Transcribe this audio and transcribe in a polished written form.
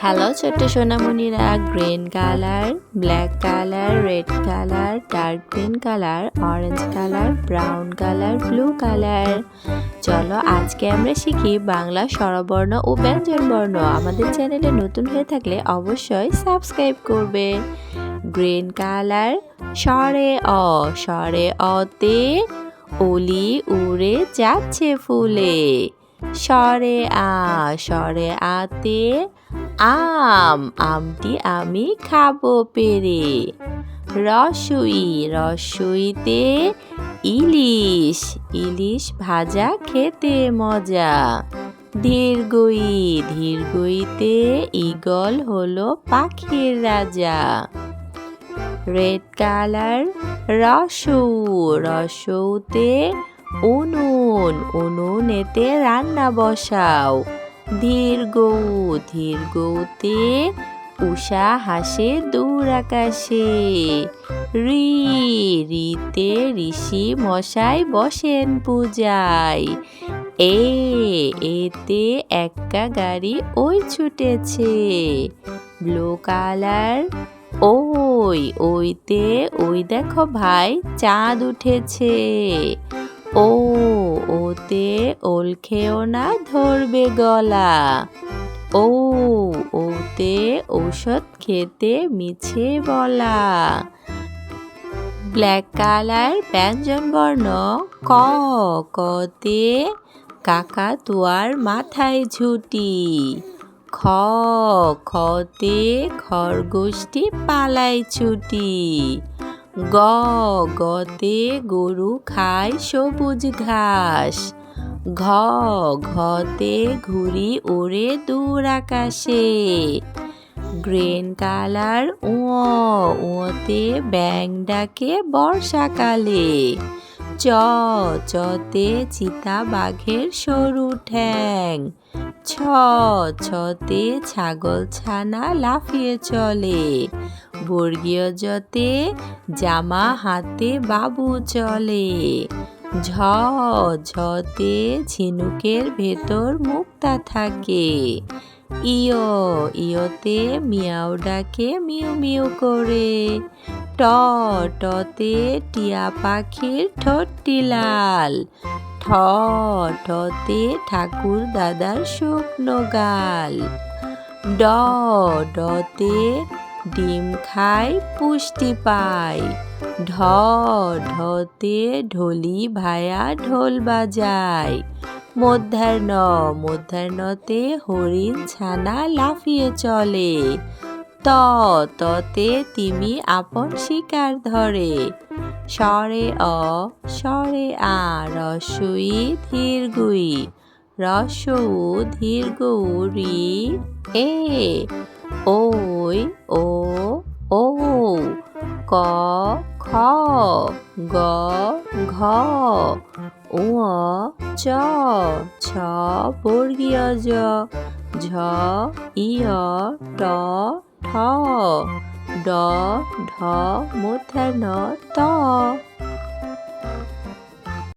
Hello ছোট্ট সোনামণিরা, green colour, black colour, red colour, dark green colour, orange colour, brown colour, blue colour. চলো আজকে আমরা শিখি বাংলা স্বরবর্ণ ও ব্যঞ্জনবর্ণ। আমাদের চ্যানেলে নতুন হয়ে থাকলে অবশ্যই সাবস্ক্রাইব করবে। গ্রিন কালার, স্বরে অ, স্বরে অতে অলি উড়ে যাচ্ছে ফুলে। স্বরে আ, স্বরে আতে আম, আমটি আমি খাবো পেরে। রসুই, রসুইতে ইলিশ, ইলিশ ভাজা খেতে মজা। ধীরগই, ধীরগইতে ঈগল হলো পাখির রাজা। রেড কালার, রসু, রসুতে উনুন, উনুনেতে রান্না বসাও। ধীরগৌ, ধীরগৌতে উষা হাসে দূর আকাশে। রি, রিতে ঋষি মশাই বসেন পূজায়। এতে এক্কা গাড়ি ওই ছুটেছে। ব্লু কালার, ওই, ওইতে ওই দেখো ভাই চাঁদ উঠেছে। ওতে ওল খেও না ধরবে গলা। ওতে ঔষধ খেতে মিছে বলা। ব্ল্যাক কালার, ব্যঞ্জনবর্ণ ক, কতে কাকাতুয়ার মাথায় ঝুঁটি। খ, খতে খরগোশটি পালায় ছুটি। গতে গরু খায় সবুজ ঘাস। ঘতে ঘুড়ি ওড়ে দূর আকাশে। গ্রিন কালার, উঁতে ব্যাঙ ডাকে বর্ষাকালে। চতে চিতা বাঘের সরু ঠ্যাং। ছতে ছাগল ছানা লাফিয়ে চলে। বর্গীয় জতে জামা হাতে বাবু চলে। ঝতে ঝিনুকের ভেতর মুক্তা থাকে। ইয়তে মিয়াও ডাকে মিউ মিউ করে। টতে টিয়া পাখির ঠোঁটটি লাল। ঠতে ঠাকুর দাদার শুকনো গাল। ডতে ডিম খাই পুষ্টি পাই। ঢতে ঢোলি ভায়া ঢোল বাজায়। মধ্যাহ্নতে হরিণ ছানা লাফিয়ে চলে। ততে তিমি আপন শিকার ধরে। স্বরে অ, স্বরে আ, রস্বই ধীরগুই, রস্বউ ধীরগৌ রি এ। ওই, ও, ক, খ, গ, ঘ, ঙ, চ, ছ বর্গীয় জ, ঝ, ইয়, ট, ঠ, ড, ঢ মূর্ধন্য ত।